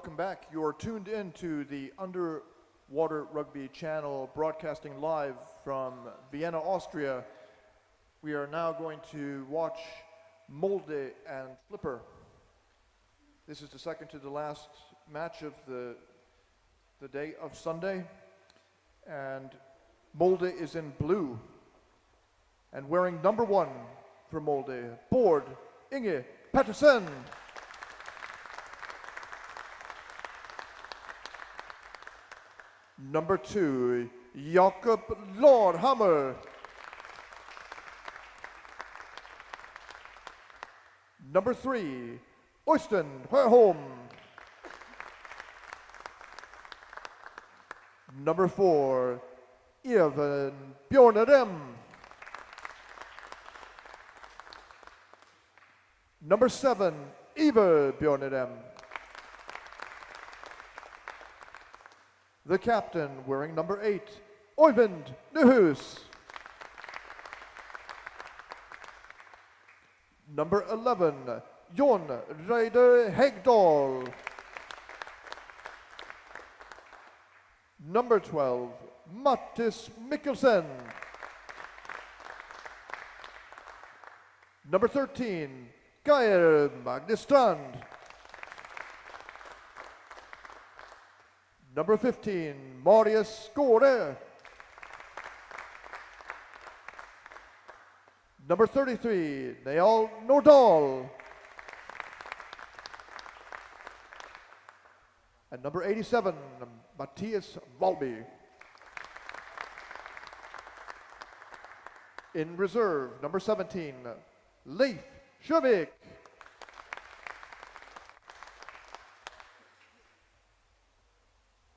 Welcome back. You're tuned in to the Underwater Rugby channel, broadcasting live from Vienna, Austria. We are now going to watch Molde and Flipper. This is the second to the last match of the day of Sunday. And Molde is in blue. And wearing number 1 for Molde, Bård Inge Pettersen. Number 2, Jakob Lordhammer. Number 3, Øystein Høyholm. Number 4, Even Bjørnedem. Number 7, Iver Bjørnedem. The captain, wearing number 8, Øyvind Nyhus. Number 11, Jon Reidar Hegdal. Number 12, Mattis Mikkelsen. Number 13, Geir Magnestrand. Number 15, Marius Skåre. Number 33, Neal Nordahl. And number 87, Matthias Valby. In reserve, number 17, Leif Sjøvik.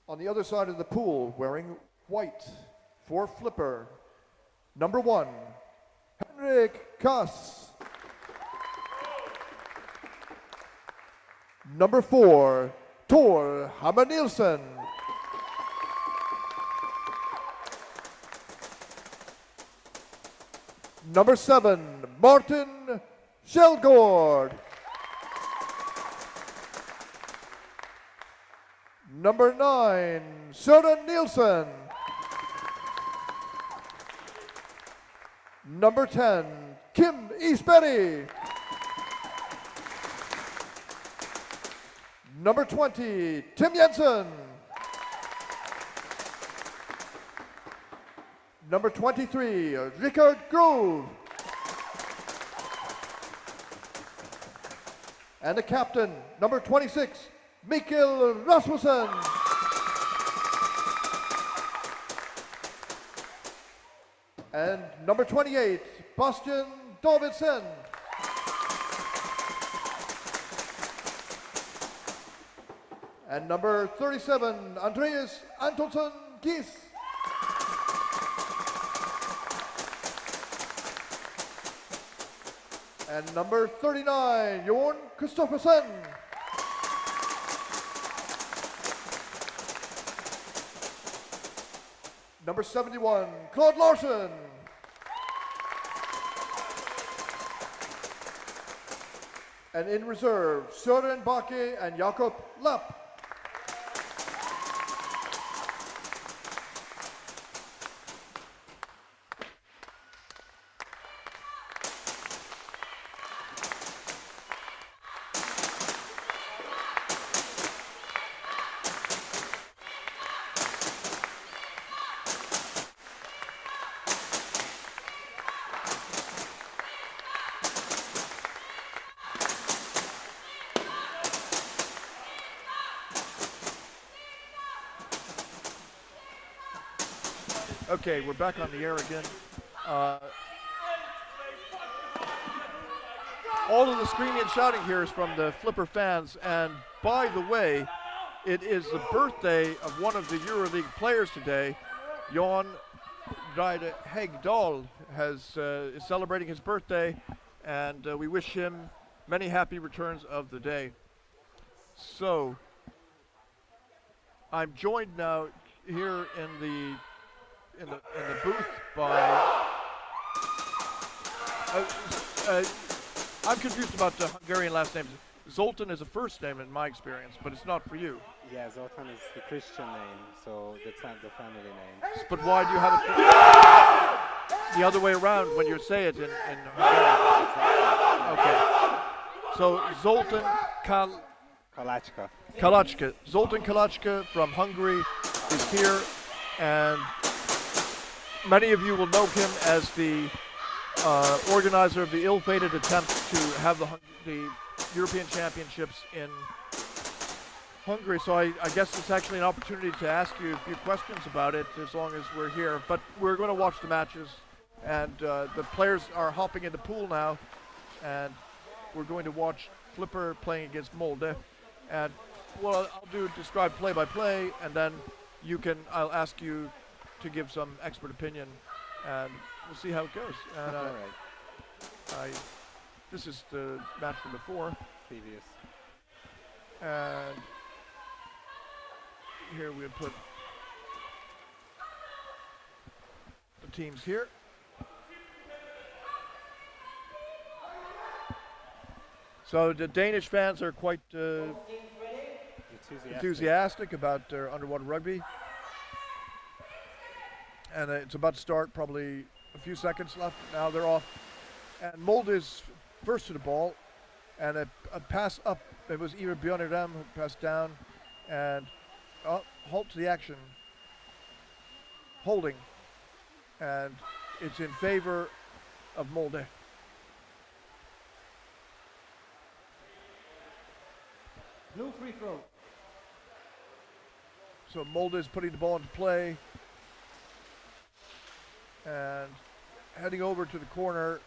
On the other side of the pool, wearing white for Flipper, number 1, Henrik Kass. Number 4, Thor Hammer Nielsen. Number 7, Martin Kjellgaard. Number 9, Søren Nielsen. Number 10, Kim Isberg. Number 20, Tim Jensen. Number 23, Richard Grove. And the captain, number 26, Mikkel Rasmussen. And number 28, Bastian Davidsen. And number 37, Andreas Antonsson Gies. And number 39, Jorn Kristoffersen. Number 71, Claude Larsen. And in reserve, Søren Bakke and Jakob Lapp. Okay, we're back on the air again. All of the screaming and shouting here is from the Flipper fans, and by the way, it is the birthday of one of the Euroleague players today. Jon Reidar Hegdal is celebrating his birthday, and we wish him many happy returns of the day. So, I'm joined now here in the booth by I'm confused about the Hungarian last names. Zoltan is a first name in my experience, but it's not for you. Yeah, Zoltan is the Christian name, so that's not the family name. But why do you have it the other way around when you say it in Hungarian? Okay. So Zoltan Kalachka. Kalachka. Zoltan Kalachka from Hungary is here, and many of you will know him as the organizer of the ill-fated attempt to have the European Championships in Hungary. So I guess it's actually an opportunity to ask you a few questions about it as long as we're here. But we're going to watch the matches, and the players are hopping in the pool now, and we're going to watch Flipper playing against Molde. And what I'll do is describe play by play, and then I'll ask you to give some expert opinion, and we'll see how it goes. And All right. this is the match from before. Previous. And here we put the teams here. So the Danish fans are quite enthusiastic about their underwater rugby. And it's about to start, probably a few seconds left. Now they're off. And Molde is first to the ball. And a pass up. It was either Björn Rem who passed down. And halt to the action. Holding. And it's in favor of Molde. No free throw. So Molde is putting the ball into play. And heading over to the corner.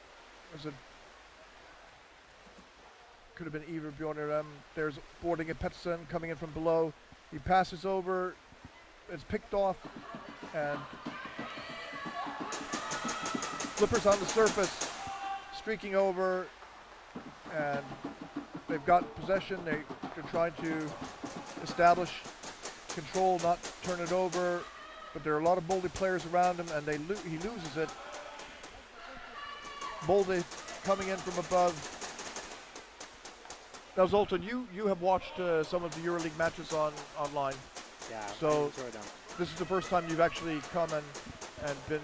Could have been either Bjorn or them. There's boarding at Pettersson coming in from below. He passes over. It's picked off. And Flipper's on the surface. Streaking over. And they've got possession. They're trying to establish control, not turn it over. But there are a lot of Molde players around him, and he loses it. Molde coming in from above. Now, Zoltan, you have watched some of the Euroleague matches online. Yeah, so I enjoy them. This is the first time you've actually come and been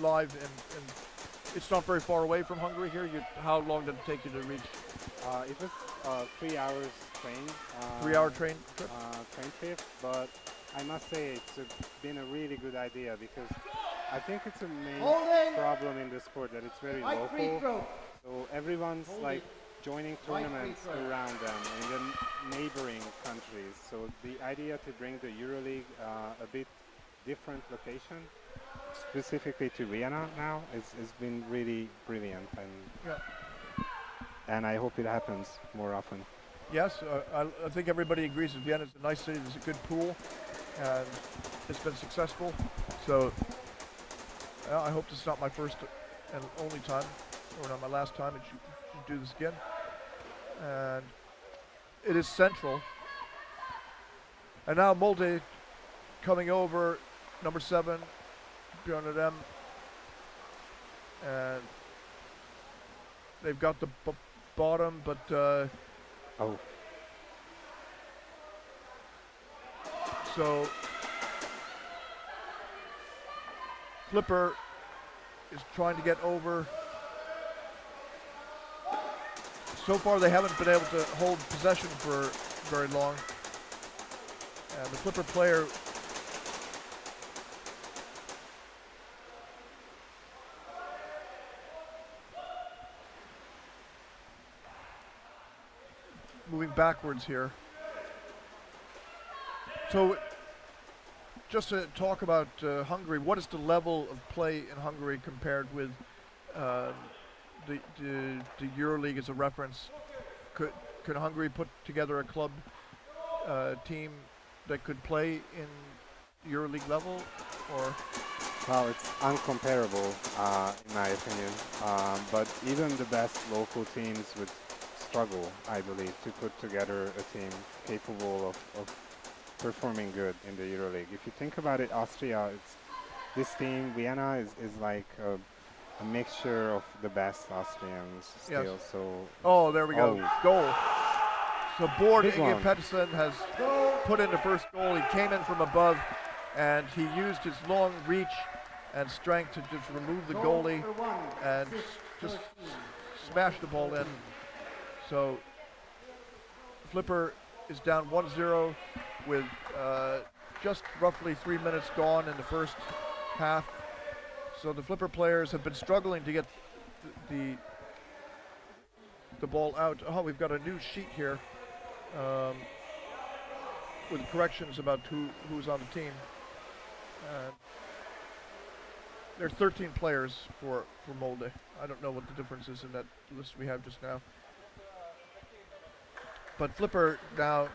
live, and it's not very far away from Hungary here. How long did it take you to reach? It was 3 hours train. 3 hour train trip? Train trip, but I must say it's been a really good idea because I think it's a main problem in the sport that it's very local. So everyone's like joining tournaments around them in the neighboring countries. So the idea to bring the Euroleague a bit different location, specifically to Vienna now, has been really brilliant, and I hope it happens more often. Yes, I think everybody agrees that Vienna is a nice city. There's a good pool, and it's been successful. So I hope this is not my first and only time, or not my last time that you do this again. And it is central. And now Molde coming over, number 7, Bjorn Rem. And they've got the bottom, but so Flipper is trying to get over. So far they haven't been able to hold possession for very long. And the Flipper player moving backwards here. So just to talk about Hungary, what is the level of play in Hungary compared with the EuroLeague as a reference? Could Hungary put together a club team that could play in EuroLeague level, or? Well, it's uncomparable in my opinion, but even the best local teams would struggle, I believe, to put together a team capable of performing good in the EuroLeague. If you think about it, Austria, this team, Vienna, is like a mixture of the best Austrians still. Yes. So there we go. Goal. So Bård Big Inge one. Pettersson has put in the first goal. He came in from above, and he used his long reach and strength to just remove the goalie and just smash the ball in. So Flipper is down 1-0 with just roughly 3 minutes gone in the first half. So the Flipper players have been struggling to get the ball out. Oh, we've got a new sheet here with corrections about who's on the team. There are 13 players for Molde. I don't know what the difference is in that list we have just now. But Flipper now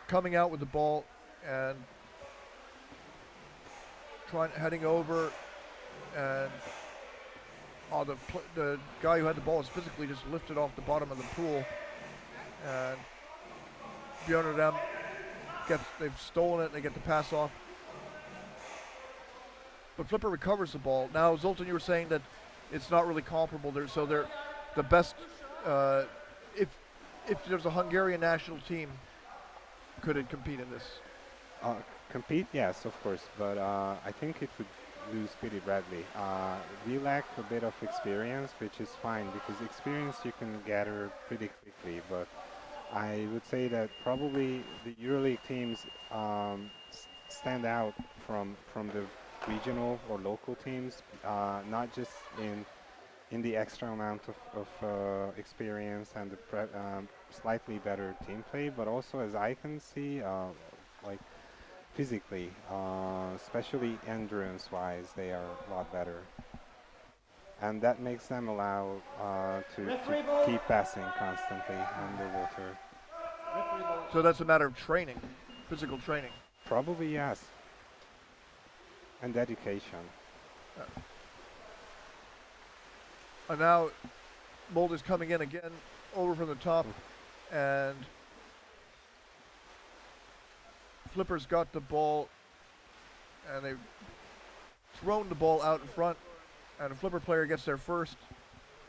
coming out with the ball and heading over, and the guy who had the ball is physically just lifted off the bottom of the pool, and Bjorn of them they've stolen it and they get the pass off. But Flipper recovers the ball. Now, Zoltan, you were saying that it's not really comparable there, so they're the best. If there's a Hungarian national team, could it compete in this? Compete, yes, of course, but I think it would lose pretty badly. We lack a bit of experience, which is fine because experience you can gather pretty quickly, but I would say that probably the Euroleague teams stand out from the regional or local teams, not just in the extra amount of experience and the slightly better team play, but also, as I can see, like physically, especially endurance-wise, they are a lot better. And that makes them allow to keep passing constantly underwater. So that's a matter of training, physical training. Probably, yes. And dedication. And now Molde's coming in again, over from the top, and Flipper's got the ball, and they've thrown the ball out in front, and a Flipper player gets there first,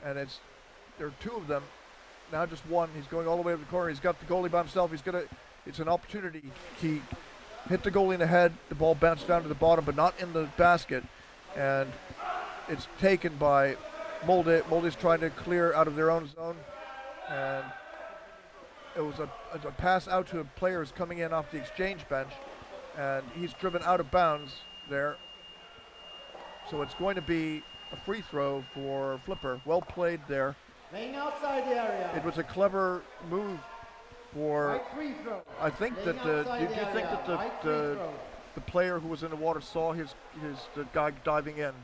and there are two of them, now just one. He's going all the way to the corner. He's got the goalie by himself. It's an opportunity. He hit the goalie in the head. The ball bounced down to the bottom, but not in the basket, and it's taken by Molde. Molde's trying to clear out of their own zone, and it was a pass out to a player who's coming in off the exchange bench, and he's driven out of bounds there. So it's going to be a free throw for Flipper. Well played there. Laying outside the area. It was a clever move for. Right free throw. I think that did you think that the player who was in the water saw the guy diving in?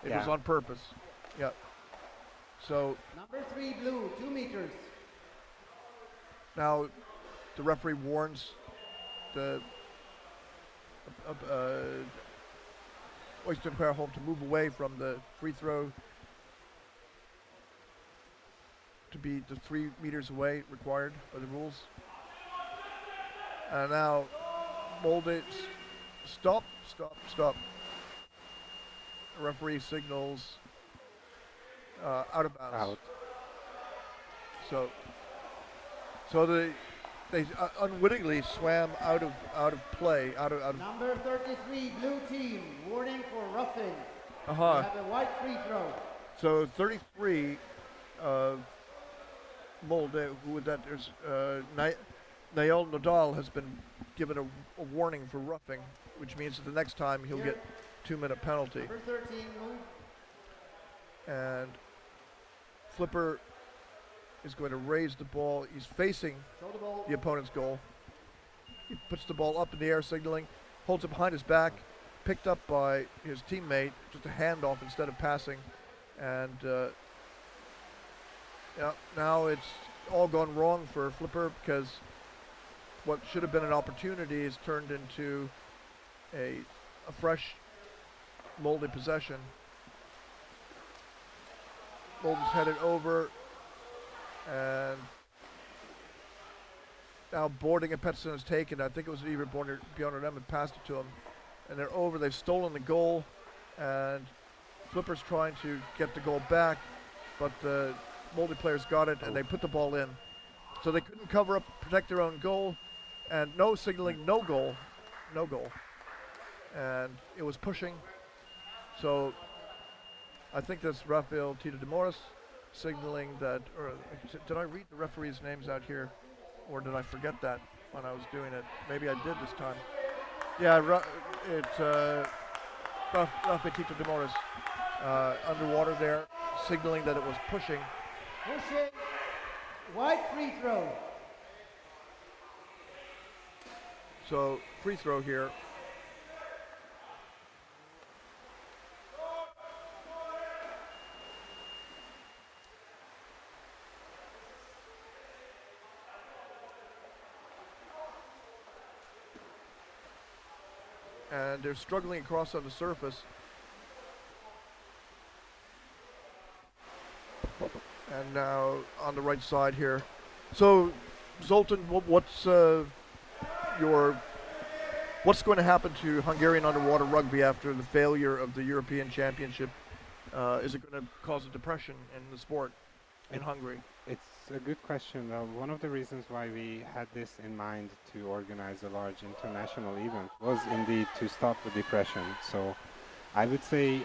It was on purpose. Yeah. So. Number 3 blue, 2 meters. Now, the referee warns the Oyster Home to move away from the free throw, to be the 3 meters away required by the rules. And now, Molde, stop. The referee signals out of bounds. Out. So they unwittingly swam out of play, out of. Number 33, blue team, warning for roughing. They have a white free throw. So 33 Molde, there's Nael Nodal has been given a warning for roughing, which means that the next time he'll get 2-minute penalty. Number 13, move. And Flipper is going to raise the ball. He's facing the opponent's goal. He puts the ball up in the air, signaling, holds it behind his back, picked up by his teammate, just a handoff instead of passing. And now it's all gone wrong for Flipper, because what should have been an opportunity is turned into a fresh Molde possession. Molde's headed over, and now boarding and Pettersson is taken. I think it was even Bjorn Dem had passed it to him, and they're over. They've stolen the goal, and Flipper's trying to get the goal back, but the Molde players got it, and they put the ball in. So they couldn't cover up, protect their own goal, and no signaling, no goal. And it was pushing. So I think that's Rafael Tito de Moris signaling that, or did I read the referees' names out here? Or did I forget that when I was doing it? Maybe I did this time. Yeah, it's Rafael Tito de Moris underwater there, signaling that it was pushing. Pushing. White free throw. So free throw here. And they're struggling across on the surface. And now on the right side here. So, Zoltan, what's going to happen to Hungarian underwater rugby after the failure of the European Championship? Is it going to cause a depression in the sport in Hungary? It's a good question. One of the reasons why we had this in mind to organize a large international event was indeed to stop the depression. So I would say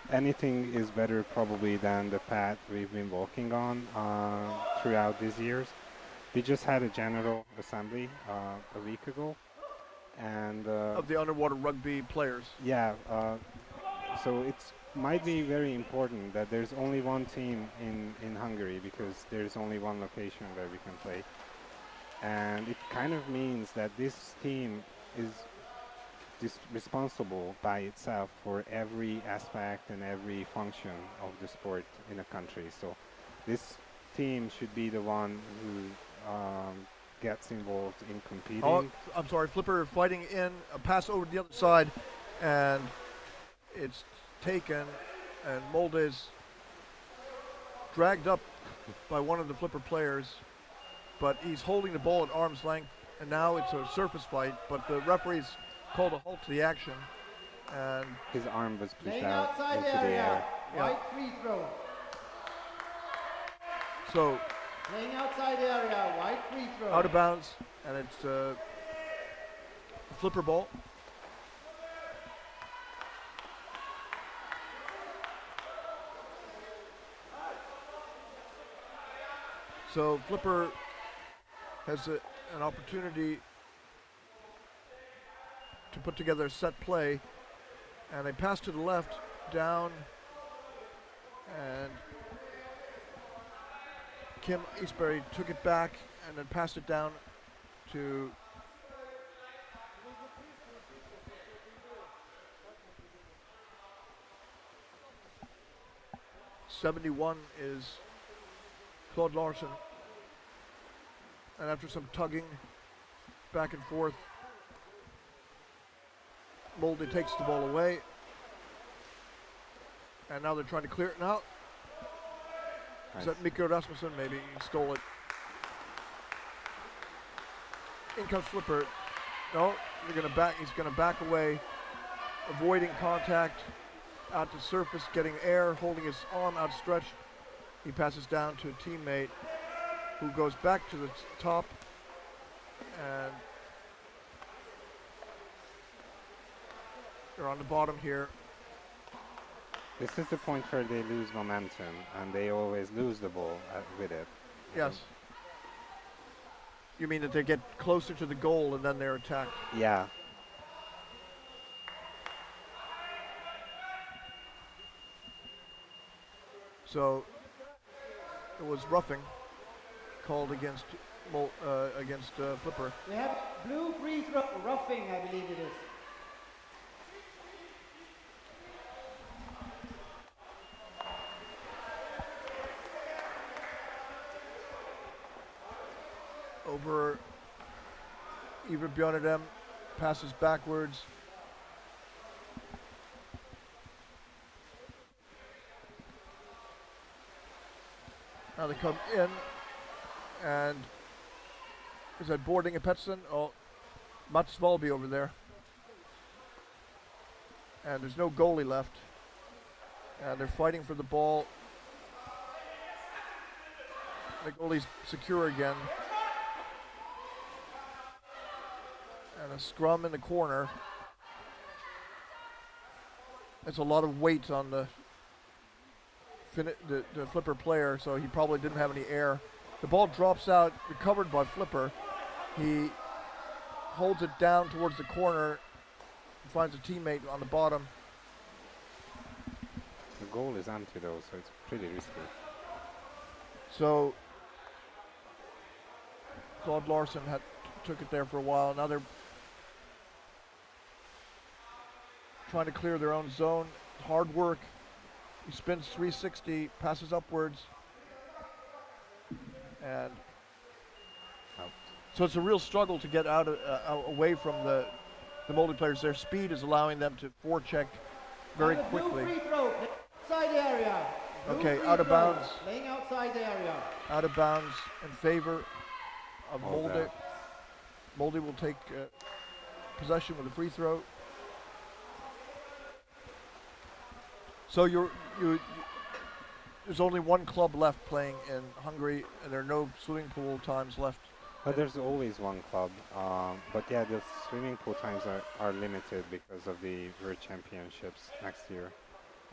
anything is better probably than the path we've been walking on throughout these years. We just had a general assembly a week ago, and of the underwater rugby players. Yeah, so it's might be very important that there's only one team in Hungary, because there's only one location where we can play, and it kind of means that this team is responsible by itself for every aspect and every function of the sport in a country. So this team should be the one who gets involved in competing. Oh, I'm sorry, Flipper fighting in, a pass over to the other side, and it's taken, and Molde is dragged up by one of the Flipper players, but he's holding the ball at arm's length, and now it's a surface fight, but the referee's called a halt to the action, and his arm was pushed Playing out outside into the the area. air. White free throw. So Playing outside the area. White free throw. out of bounds, and it's a Flipper ball. So Flipper has an opportunity to put together a set play, and they pass to the left, down, and Kim Eastbury took it back and then passed it down to '71 is Claude Larson, and after some tugging back and forth, Molde takes the ball away, and now they're trying to clear it now. Is that Mikko Rasmussen? Maybe he stole it. In comes Flipper. No, they're going to back. He's going to back away, avoiding contact, out to surface, getting air, holding his arm outstretched. He passes down to a teammate who goes back to the top, and they're on the bottom here. This is the point where they lose momentum, and they always lose the ball with it. Yes. You mean that they get closer to the goal and then they're attacked? Yeah. So it was roughing called against Flipper. They have blue free throw. Roughing, I believe it is. Over Iver Bjornedem, passes backwards. Now they come in, and is that boarding a Petson? Oh, Mats Valby over there. And there's no goalie left. And they're fighting for the ball. The goalie's secure again. And a scrum in the corner. That's a lot of weight on the Flipper player, so he probably didn't have any air. The ball drops out, recovered by Flipper. He holds it down towards the corner, finds a teammate on the bottom. The goal is empty though, so it's pretty risky. So Claude Larson took it there for a while. Now they're trying to clear their own zone. Hard work. He spins 360, passes upwards. And so it's a real struggle to get away from the Molde players. Their speed is allowing them to forecheck very quickly. Free throw, outside the area. Okay, out of bounds. Laying outside the area. Out of bounds in favor of Molde. Molde will take possession with a free throw. So there's only one club left playing in Hungary, and there are no swimming pool times left. But there's always one club. But yeah, the swimming pool times are limited because of the World Championships next year.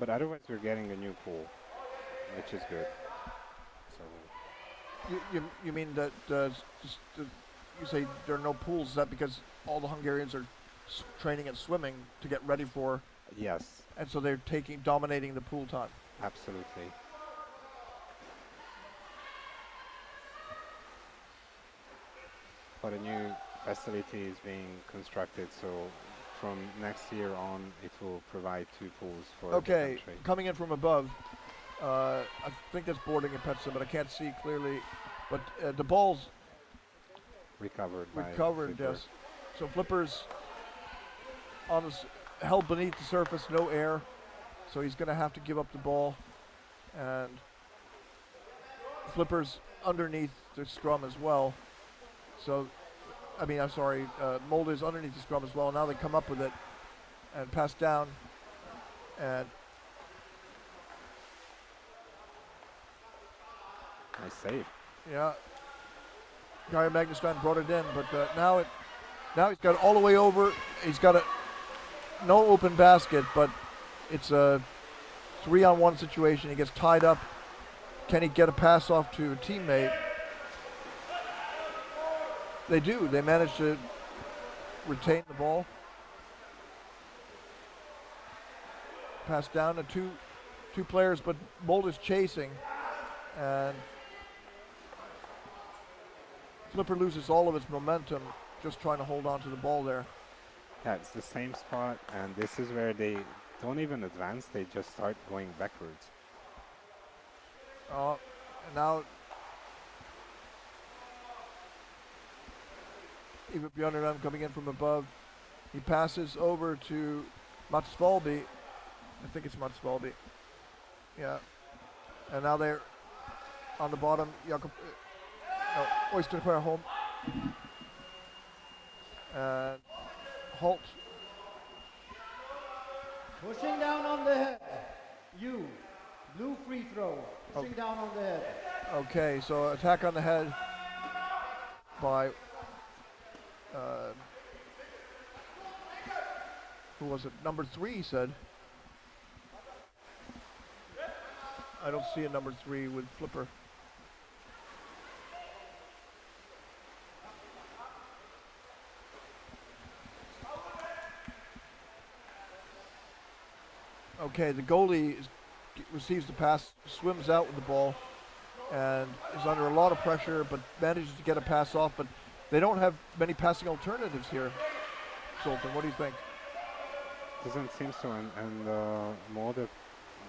But otherwise, we're getting a new pool, which is good. So you mean that you say there are no pools? Is that because all the Hungarians are training and swimming to get ready for? Yes. And so they're dominating the pool time. Absolutely. But a new facility is being constructed, so from next year on, it will provide 2 pools for the country. Coming in from above, I think that's boarding and Petson, but I can't see clearly. But the ball's recovered, yes. So Flipper's held beneath the surface, no air, so he's going to have to give up the ball. And Flipper's underneath the scrum as well. So, Molde is underneath the scrum as well. Now they come up with it and pass down. And nice save. Yeah. Geir Magnusstein brought it in, but now he's got it all the way over. He's got no open basket, but it's a 3-on-1 situation. He gets tied up. Can he get a pass off to a teammate? They do. They manage to retain the ball. Pass down to two players, but Molde is chasing, and Flipper loses all of its momentum just trying to hold on to the ball there. Yeah, it's the same spot, and this is where they don't even advance, they just start going backwards. And now Ivar Björnerdam coming in from above. He passes over to Mats Valby. I think it's Mats Valby. Yeah. And now they're on the bottom. Oyster home. And Holt. Pushing down on the head. Blue free throw. Pushing down on the head. Okay, so attack on the head by who was it? Number 3, he said. I don't see a number 3 with Flipper. Okay, the goalie receives the pass, swims out with the ball, and is under a lot of pressure, but manages to get a pass off. But they don't have many passing alternatives here. Sultan, what do you think? Doesn't seem so, and Molde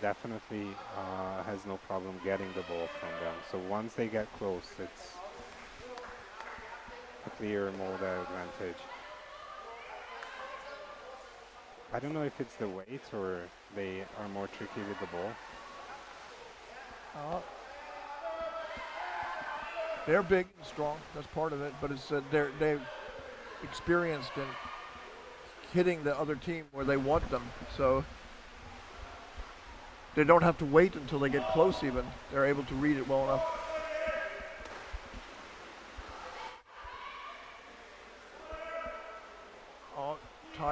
definitely has no problem getting the ball from them. So once they get close, it's a clear Molde advantage. I don't know if it's the weight or they are more tricky with the ball. They're big and strong, that's part of it, but it's they're experienced in hitting the other team where they want them, so they don't have to wait until they get close even. They're able to read it well enough.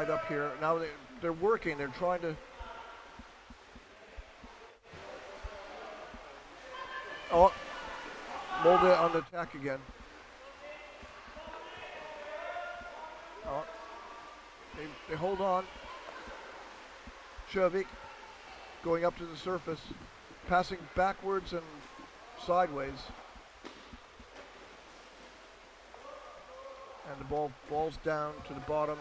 tied up here. Now they're working. They're trying to. Oh, Molde on the attack again. Oh, they hold on. Sjövik going up to the surface, passing backwards and sideways. And the ball falls down to the bottom.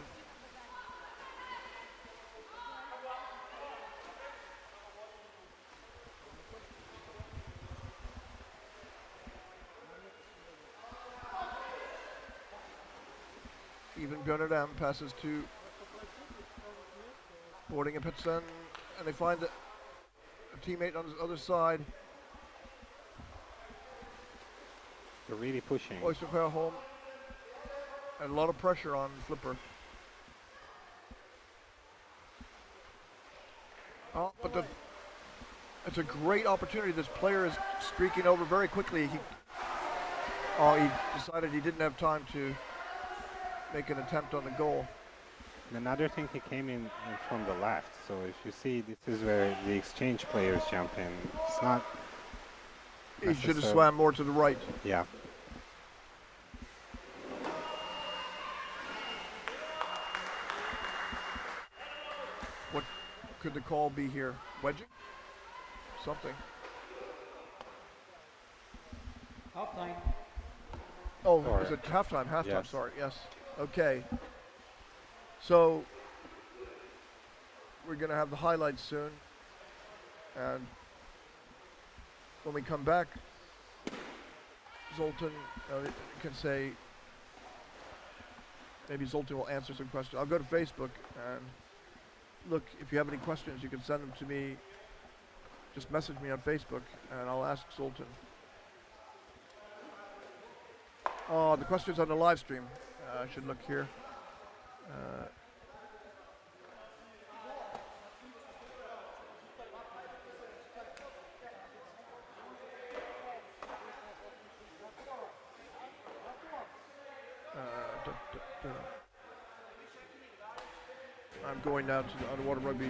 Even Björnerdam passes to Boarding and Petsen, and they find a teammate on the other side. They're really pushing. Oysterskär home. And a lot of pressure on Flipper. Oh, but it's a great opportunity. This player is streaking over very quickly. He decided he didn't have time to make an attempt on the goal. And another thing, he came in from the left. So if you see, this is where the exchange players jump in. It's not. He should have swam more to the right. Yeah. What could the call be here? Wedging? Something. Half time. Oh, was it halftime? Halftime, yes. Sorry, yes. Okay. So, we're going to have the highlights soon. And when we come back, Zoltan can say, maybe Zoltan will answer some questions. I'll go to Facebook and look, if you have any questions, you can send them to me. Just message me on Facebook and I'll ask Zoltan. Oh, the questions on the live stream. I should look here. I'm going now to the underwater rugby.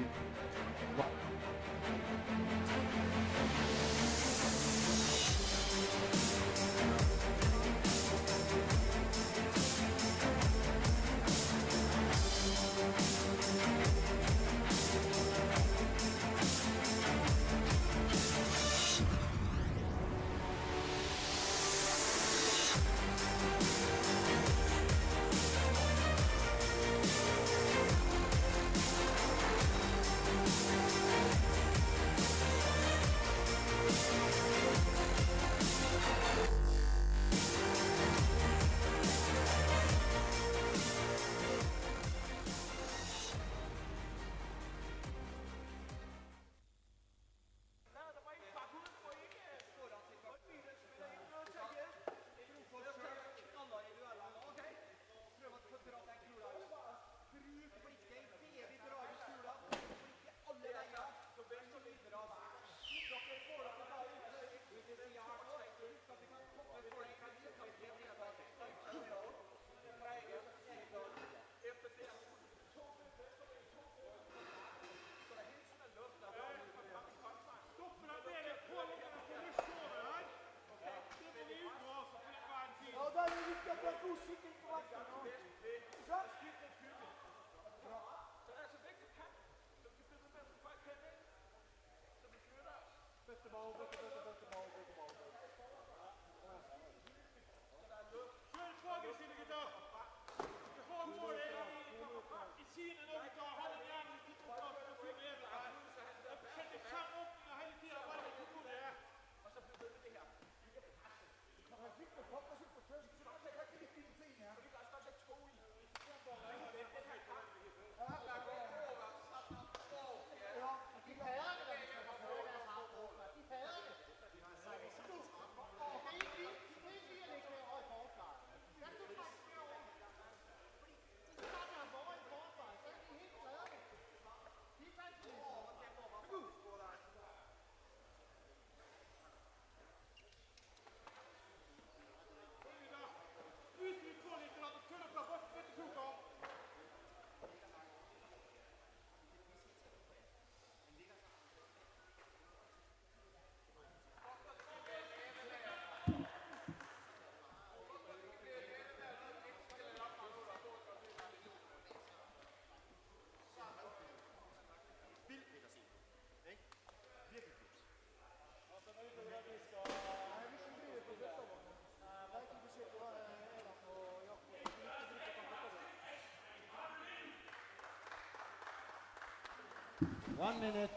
1 minute.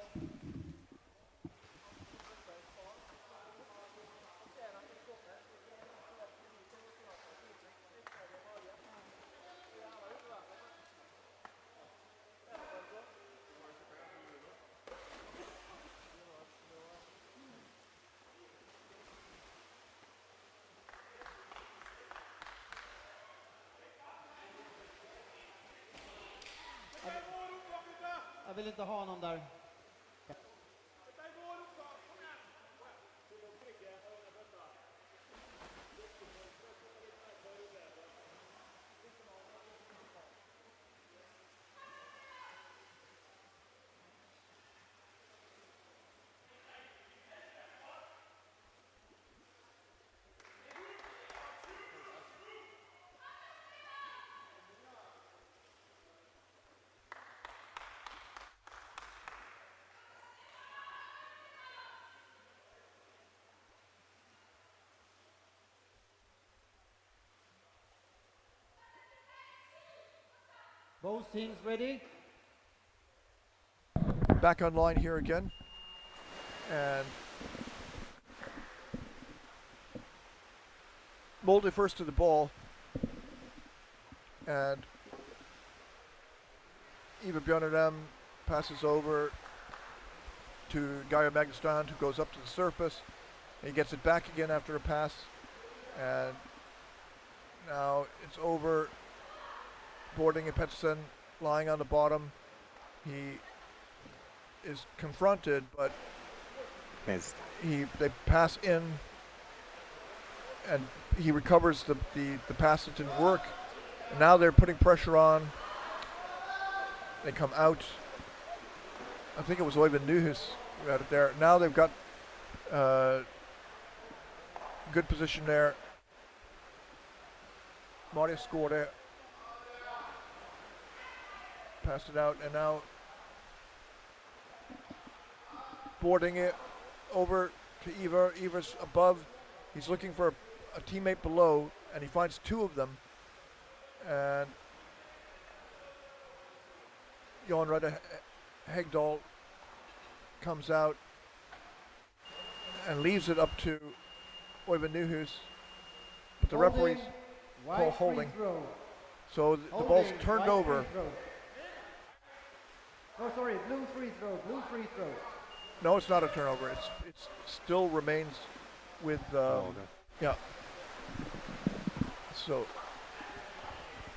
Jag vill inte ha någon där. Both teams ready? Back online here again. And Molde first to the ball. And Eva Björnerdam passes over to Gaia Magnestrand, who goes up to the surface. And he gets it back again after a pass. And now it's over. Boarding at Pettersson, lying on the bottom. He is confronted, but they pass in, and he recovers the pass that didn't work. And now they're putting pressure on. They come out. I think it was Oyvind Nyhus who had it there. Now they've got good position there. Maria Skåre passed it out, and now boarding it over to Ivar. Ivar's above. He's looking for a teammate below, and he finds two of them. And Johan Rudde Hegdahl comes out and leaves it up to Oyvind Nyhus. But the referee's call holding. So the ball's turned over. Oh, sorry, blue free throw. No, it's not a turnover. It still remains with yeah. So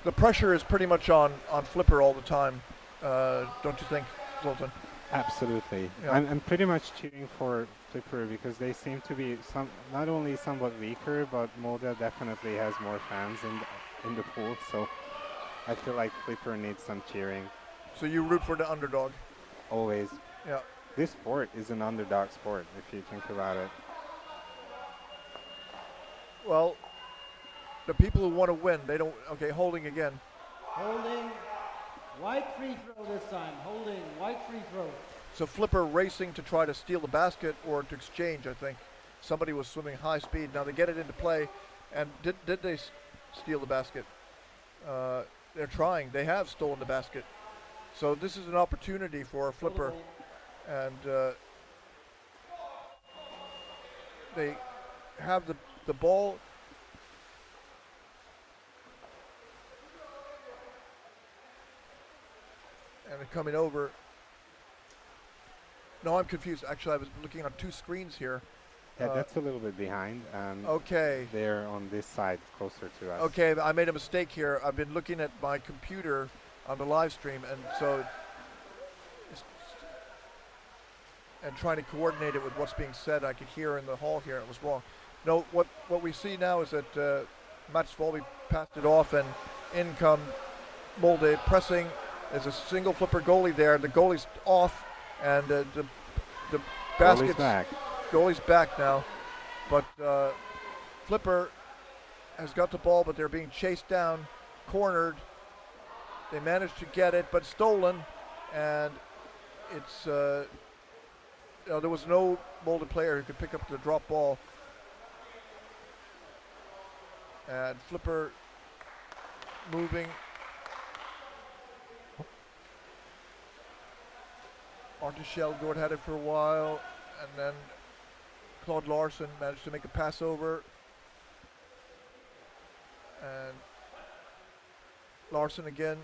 the pressure is pretty much on Flipper all the time, don't you think, Zoltan? Absolutely. Yeah. I'm pretty much cheering for Flipper because they seem to be not only somewhat weaker, but Molde definitely has more fans in the pool. So I feel like Flipper needs some cheering. So you root for the underdog? Always. Yeah. This sport is an underdog sport, if you think about it. Well, the people who want to win, they don't. Okay, holding again. Holding. White free throw this time. Holding. White free throw. So Flipper racing to try to steal the basket or to exchange, I think. Somebody was swimming high speed. Now they get it into play. And did they steal the basket? They're trying. They have stolen the basket. So this is an opportunity for Flipper. And they have the ball. And they're coming over. No, I'm confused. Actually, I was looking on two screens here. Yeah, that's a little bit behind. Okay. They're on this side, closer to us. Okay, I made a mistake here. I've been looking at my computer on the live stream, and so and trying to coordinate it with what's being said. I could hear in the hall here. It was wrong. No, what we see now is that Mats Volby passed it off, and in come Molde pressing. There's a single Flipper goalie there. The goalie's off, and the basket's goalie's back now. But Flipper has got the ball, but they're being chased down, cornered. They managed to get it, but stolen, and it's there was no Molde player who could pick up the drop ball. And Flipper moving. Artischelgaard had it for a while, and then Claude Larson managed to make a pass over. And Larson again,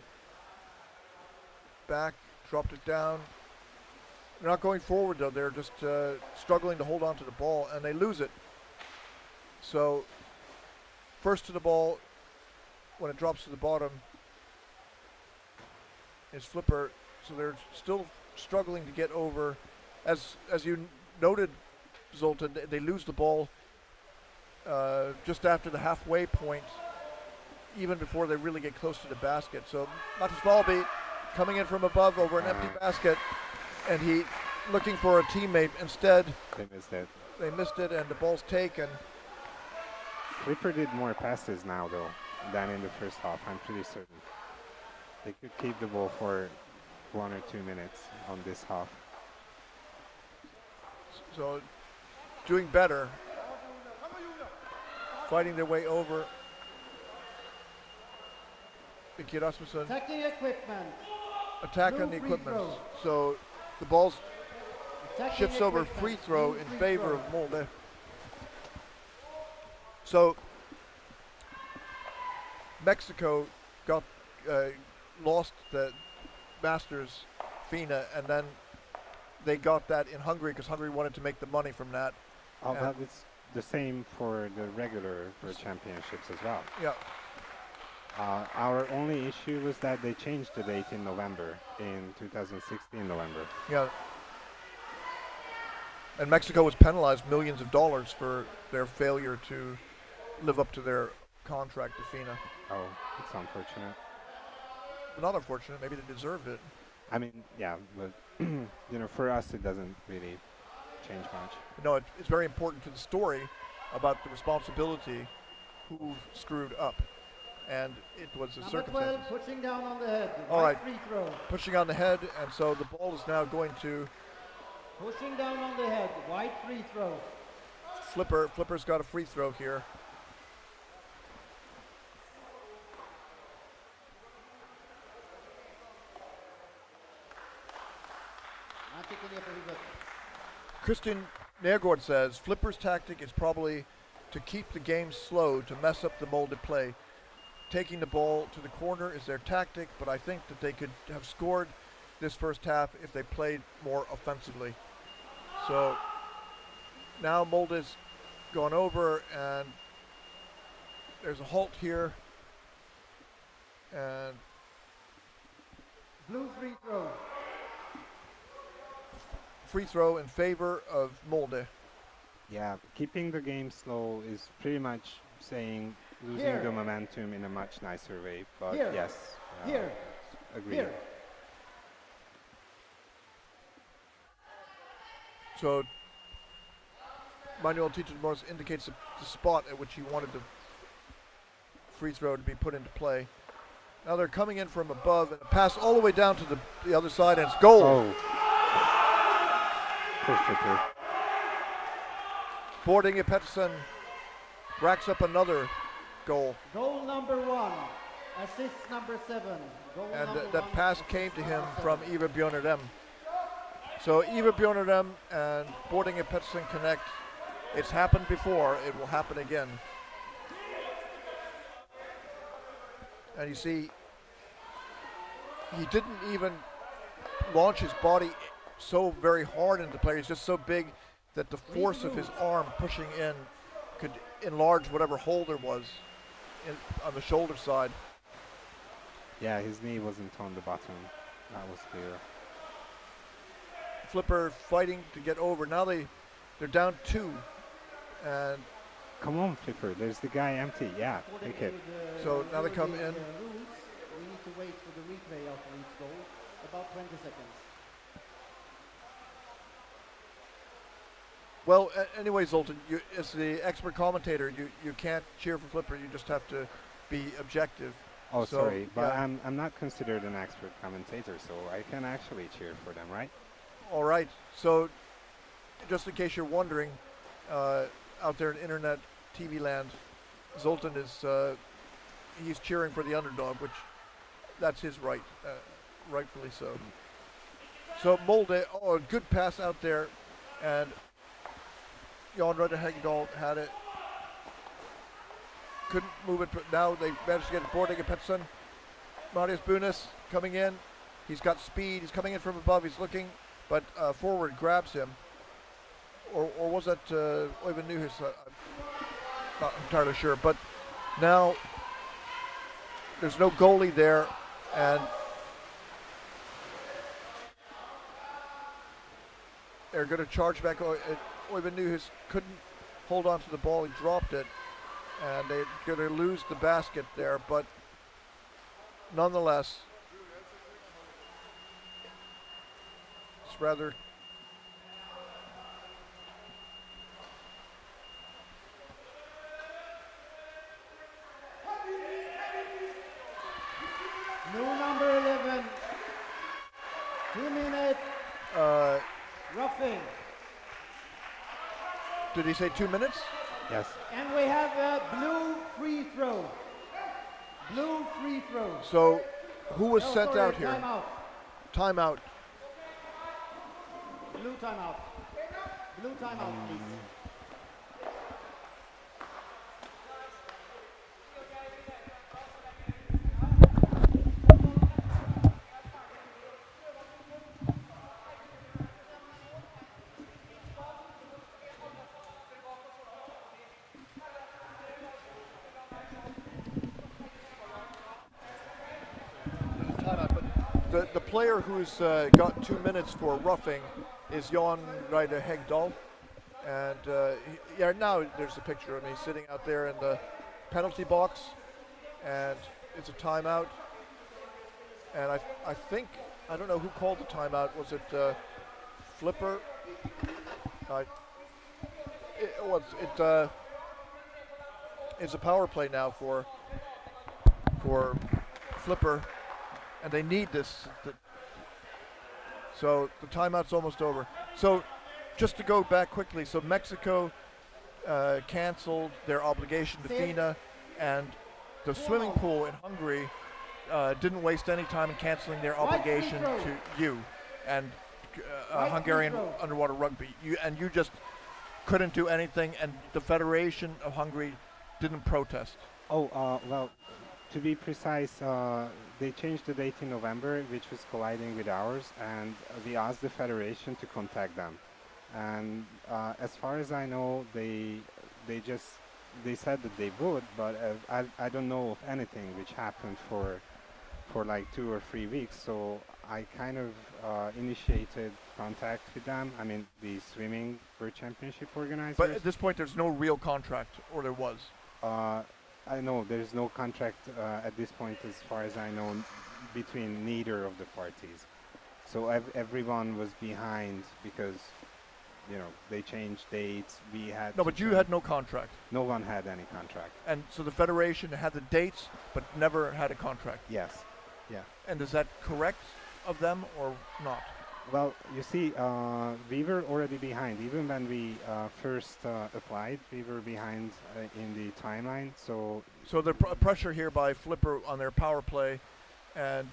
back, dropped it down. They're not going forward though, they're just struggling to hold on to the ball, and they lose it. So, first to the ball, when it drops to the bottom, is Flipper. So they're still struggling to get over. As you noted, Zoltan, they lose the ball just after the halfway point, even before they really get close to the basket. So Matas Valby coming in from above over an empty basket, and he looking for a teammate. Instead, they missed it. They missed it, and the ball's taken. Flipper did more passes now, though, than in the first half, I'm pretty certain. They could keep the ball for 1 or 2 minutes on this half. So, doing better. Fighting their way over. Vicky Rasmussen. Attacking equipment. Attack on the equipment. So, the ball shifts over free throw in favor of Molde. So, Mexico got lost the Masters FINA, and then they got that in Hungary because Hungary wanted to make the money from that. Oh, but it's the same for the regular championships as well. Yeah. Our only issue was that they changed the date in November, in 2016 November. Yeah. And Mexico was penalized millions of dollars for their failure to live up to their contract to FINA. Oh, it's unfortunate. Not unfortunate, maybe they deserved it. I mean, yeah, but you know, for us it doesn't really change much. No, it's very important to the story about the responsibility who screwed up. And it was a circumstance. Pushing down on the head. All right, free throw. Pushing on the head, and so the ball is now going to... Pushing down on the head, wide free throw. Flipper's got a free throw here. Christian Nergård says, Flipper's tactic is probably to keep the game slow to mess up the Molde play. Taking the ball to the corner is their tactic, but I think that they could have scored this first half if they played more offensively. So now Molde's gone over, and there's a halt here. And blue free throw. Free throw in favor of Molde. Yeah, keeping the game slow is pretty much saying losing the momentum in a much nicer way. But yes, agree. So Manuel Tito indicates the spot at which he wanted the free throw to be put into play. Now they're coming in from above, and a pass all the way down to the other side, and it's goal. Oh. Boarding Pettersson racks up another goal. Goal number 1, assist number 7. Goal and number that pass came to him from Ivar Bjornerdem. So Ivar Bjornerdem and Boarding Pettersson connect. It's happened before, it will happen again. And you see, he didn't even launch his body so very hard into play. He's just so big that the force of his arm pushing in could enlarge whatever hole there was on the shoulder side. Yeah, his knee wasn't on the bottom. That was clear. Flipper fighting to get over. Now they're down 2. And come on, Flipper. There's the guy empty. Yeah, take it. So now they come in. We need to wait for the replay after each goal. About 20 seconds. Well, anyway, Zoltan, as the expert commentator, you can't cheer for Flipper. You just have to be objective. Oh, so, sorry, but yeah. I'm not considered an expert commentator, so I can actually cheer for them, right? All right. So, just in case you're wondering, out there in internet TV land, Zoltan is he's cheering for the underdog, which that's his right, rightfully so. So Molde, a good pass out there, and Jan Rudder Hegdahl had it. Couldn't move it, but now they managed to get it. Boarding at Petson. Marius Bunis coming in. He's got speed. He's coming in from above. He's looking, but forward grabs him. Or was that Oyvind Nyhus? I'm not entirely sure. But now there's no goalie there, and they're going to charge back. Oyvind Nyhus couldn't hold on to the ball. He dropped it, and they're going to lose the basket there. But nonetheless, it's rather new number 11. 2 minutes. Roughing. Did he say 2 minutes? Yes. And we have a blue free throw. Blue free throw. So, who was sent sorry, out here? Timeout. Timeout. Blue timeout. Blue timeout, please. The player who's got 2 minutes for roughing is Jan Reide Hegdahl. And now there's a picture of him. He's sitting out there in the penalty box, and it's a timeout. And I think, I don't know who called the timeout. Was it Flipper? It's a power play now for Flipper. And they need this. So the timeout's almost over. So just to go back quickly, so Mexico canceled their obligation to Vienna, and the swimming pool in Hungary didn't waste any time in canceling their obligation to you and Hungarian underwater rugby. You just couldn't do anything, and the Federation of Hungary didn't protest. Well, to be precise, they changed the date in November, which was colliding with ours, and we asked the federation to contact them. And as far as I know, they said that they would, but I don't know of anything which happened for like 2 or 3 weeks. So I kind of initiated contact with them. I mean, the swimming World Championship organizers. But at this point, there's no real contract, or there was? I know there's no contract at this point, as far as I know, between neither of the parties. So everyone was behind because, they changed dates. We had no, but you had no contract. No one had any contract. And so the federation had the dates, but never had a contract. Yes. Yeah. And is that correct of them or not? Well, you see, we were already behind. Even when we first applied, we were behind in the timeline. So the pressure here by Flipper on their power play, and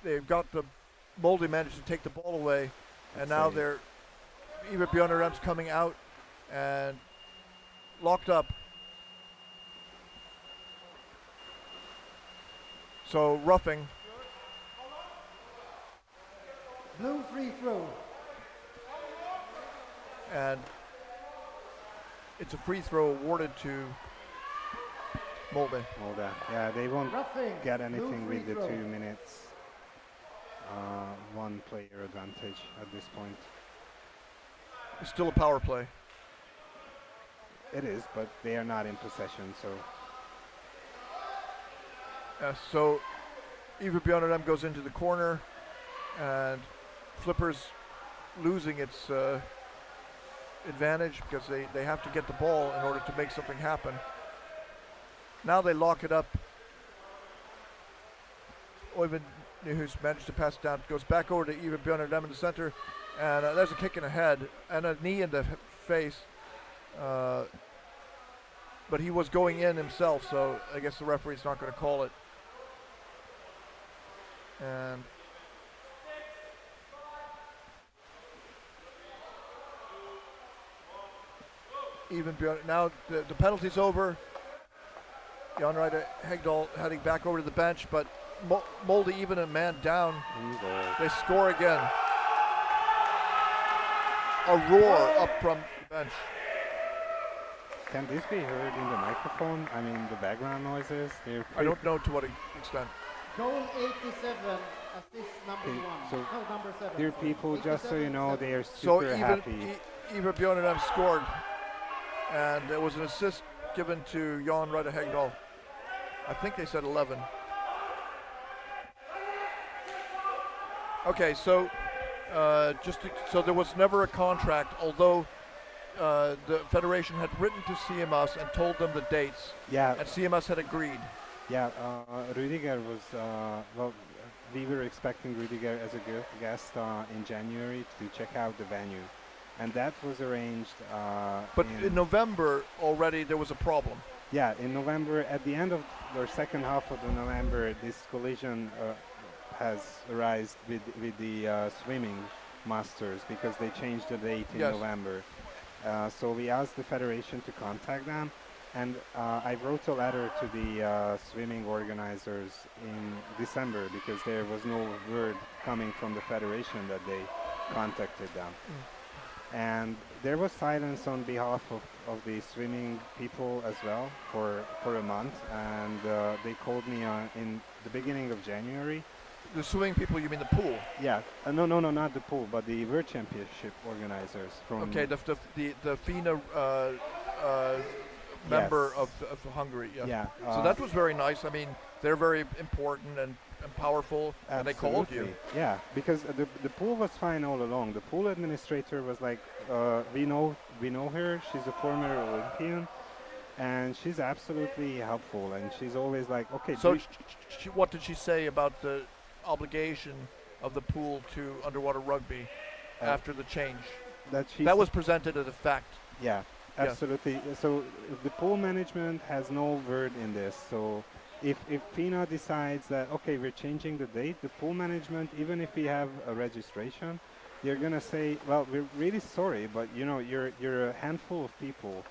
they've got the Molde managed to take the ball away, and now they're Eva Björnerem's coming out and locked up. So roughing. Blue free throw. And it's a free throw awarded to Molde. Yeah, they won't get anything with the throw. 2 minutes. One player advantage at this point. It's still a power play. It is, but they are not in possession, so. So Eva Björnerem goes into the corner, and Flipper's losing its advantage because they have to get the ball in order to make something happen. Now they lock it up. Oyvind Nyhus managed to pass it down. Goes back over to Eva Björnerem in the center, and there's a kick in the head and a knee in the face. But he was going in himself, so I guess the referee's not going to call it. And even beyond. Now the penalty's over. Jan Reiter Hegdahl heading back over to the bench, but Molde, even a man down, they score again. A roar up from the bench. Can this be heard in the microphone? I mean, the background noises? I don't know to what extent. Goal 87, assist number 1. So, no, number 7. Dear people, just so you know, they are So super happy. Ivar Björnheim scored, and there was an assist given to Jan Reiter Hegdahl. I think they said 11. Okay, so so there was never a contract, although the federation had written to CMS and told them the dates. Yeah. And CMS had agreed. Yeah, Rüdiger was, well, we were expecting Rüdiger as a guest in January to check out the venue. And that was arranged. But in November already there was a problem. Yeah, in November, at the end of the second half of the November, this collision has arisen with the swimming masters because they changed the date in November. So we asked the federation to contact them, and I wrote a letter to the swimming organizers in December because there was no word coming from the federation that they contacted them. And there was silence on behalf of the swimming people as well for a month, and they called me in the beginning of January. The swimming people, you mean the pool? Yeah, no, not the pool, but the World Championship organizers from. Okay, the FINA member of Hungary. Yeah. Yeah. So that was very nice. I mean, they're very important and powerful, and they called you. Yeah, because the pool was fine all along. The pool administrator was like, we know her. She's a former Olympian, and she's absolutely helpful. And she's always like, okay. So, what did she say about the obligation of the pool to underwater rugby after the change? That was presented as a fact. Yeah, absolutely. Yeah. So the pool management has no word in this. So if FINA decides that, okay, we're changing the date, the pool management, even if we have a registration, you're going to say, well, we're really sorry, but you know, you're a handful of people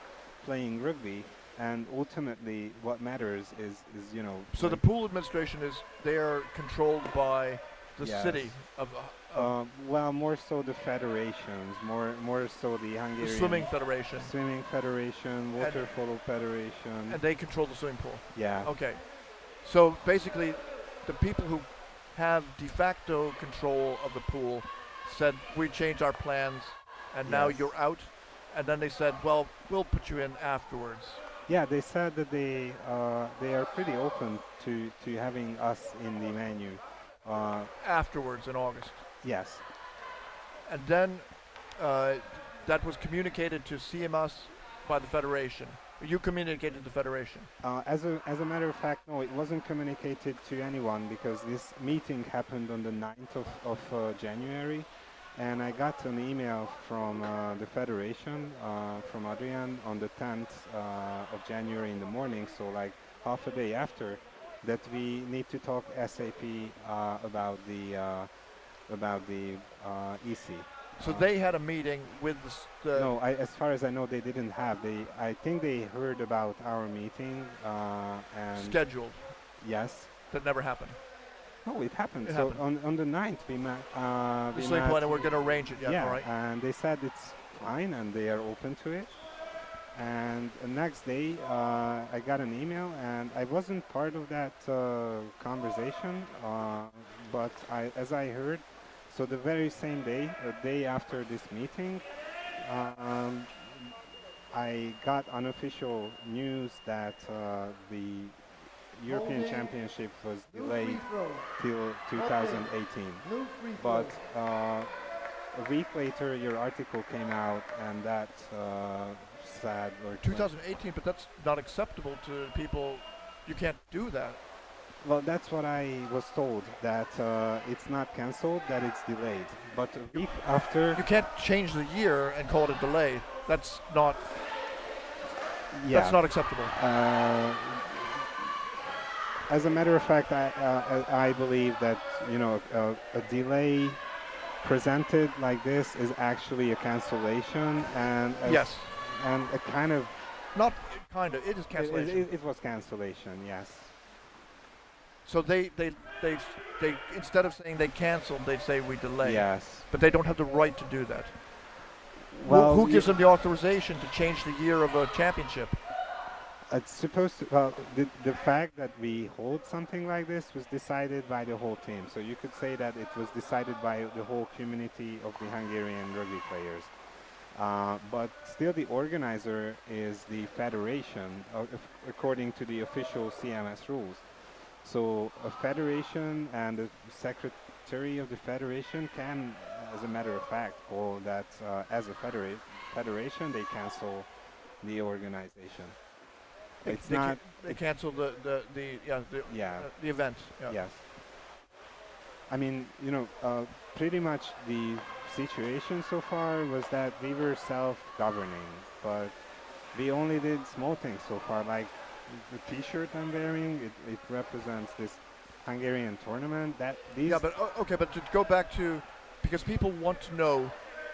playing rugby, and ultimately what matters is you know. So the pool administration they are controlled by the city of well, more so the federations, more so the Hungarian swimming federation, water polo federation, and they control the swimming pool. Yeah. Okay. So basically, the people who have de facto control of the pool said, we changed our plans, and now you're out. And then they said, well, we'll put you in afterwards. Yeah, they said that they are pretty open to having us in the menu. Afterwards in August. Yes. And then that was communicated to CMS by the federation. You communicated to the federation. As a matter of fact, no, it wasn't communicated to anyone because this meeting happened on the 9th of January. And I got an email from the federation, from Adrian, on the 10th of January in the morning, so like half a day after, that we need to talk SAP about the EC. So they had a meeting with the... No, as far as I know, they didn't have. I think they heard about our meeting and... Scheduled. Yes. That never happened. No, it happened. It so happened. On the 9th we met. The sleep plan, and we're going to arrange it. Yeah, all right. And they said it's fine and they are open to it. And the next day I got an email, and I wasn't part of that conversation, but as I heard, so the very same day, a day after this meeting, I got unofficial news that the European Championship was delayed till 2018. But a week later, your article came out, and that sad. Or 2018, but that's not acceptable to people. You can't do that. Well, that's what I was told, that it's not cancelled, that it's delayed. But a week after... You can't change the year and call it a delay. That's not... That's not acceptable. As a matter of fact, I believe that, you know, a delay presented like this is actually a cancellation, and yes, and a kind of... Not kind of, it is cancellation. It was cancellation, yes. So they instead of saying they canceled, they say we delay. Yes. But they don't have the right to do that. Well, who gives them the authorization to change the year of a championship? It's supposed to, well, the fact that we hold something like this was decided by the whole team. So you could say that it was decided by the whole community of the Hungarian rugby players. But still the organizer is the federation, according to the official CMS rules. So a federation and the secretary of the federation can, as a matter of fact, call that as a federation they cancel the organization. It's not. They cancel the event. Yeah. Yes. I mean, you know, pretty much the situation so far was that we were self-governing, but we only did small things so far. Like the T-shirt I'm wearing, it represents this Hungarian tournament. That these. Yeah, but okay, but to go back to, because people want to know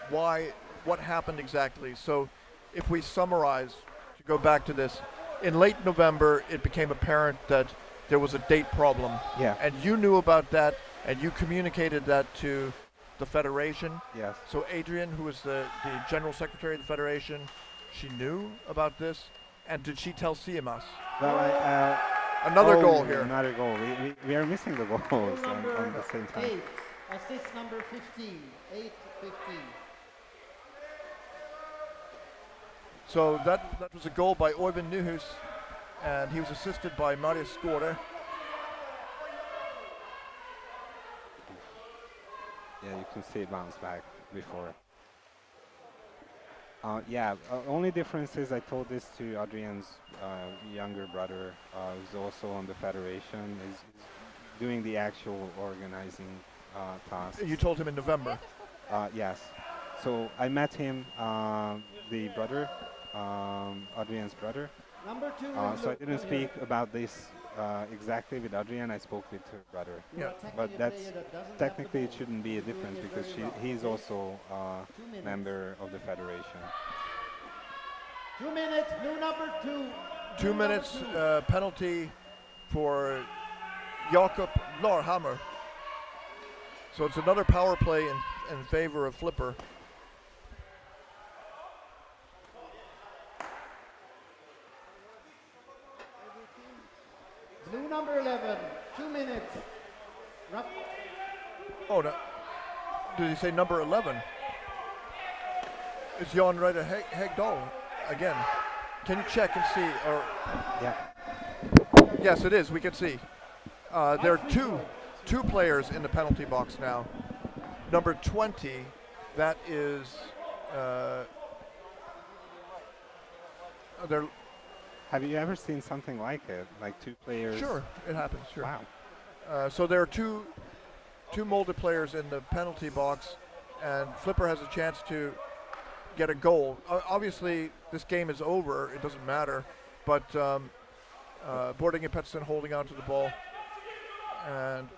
what happened exactly. So, if we summarize, to go back to this. In late November, it became apparent that there was a date problem. Yeah. And you knew about that, and you communicated that to the federation. Yes. So Adrian, who was the general secretary of the federation, she knew about this, and did she tell CMS? Well, another goal here. Another goal. We are missing the goals on the same time. 8, assist number 15, 8-15. So that was a goal by Oyvind Nyhus, and he was assisted by Marius Skore. Yeah, you can see it bounce back before. Only difference is I told this to Adrian's younger brother, who's also on the federation, is doing the actual organizing tasks. You told him in November? Yes. So I met him, the brother, Adrian's brother. Number 2. So I didn't speak about this exactly with Adrian. I spoke with her brother. Yeah. But that's technically it shouldn't be a difference because he's also a member of the federation. 2 minutes, blue number 2. 2 minutes penalty for Jakob Larhammer. So it's another power play in favor of Flipper. Blue number 11, 2 minutes. Oh, no. Did he say number 11? It's Jan Reiter Hegdahl again. Can you check and see? Or yeah. Yes, it is. We can see. There are two players in the penalty box now. Number 20, that is. Have you ever seen something like it? Like two players? Sure, it happens. Sure. Wow. So there are two Molde players in the penalty box, and Flipper has a chance to get a goal. Obviously, this game is over. It doesn't matter. But Bording and Pettersson holding on to the ball. And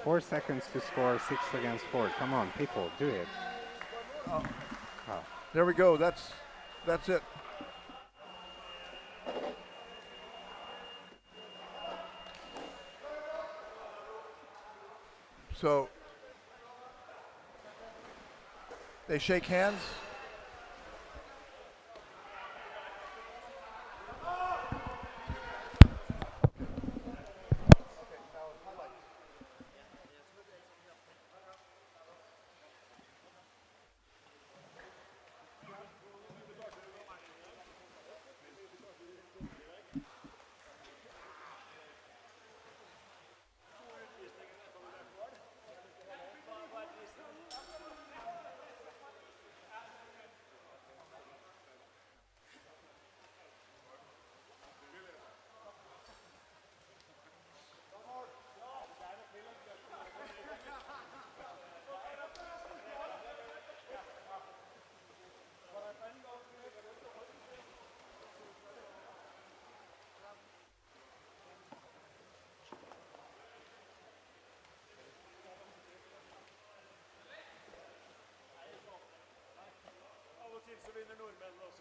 4 seconds to score 6 against 4. Come on, people, do it. There we go. That's it. So they shake hands. vinner nordmenn og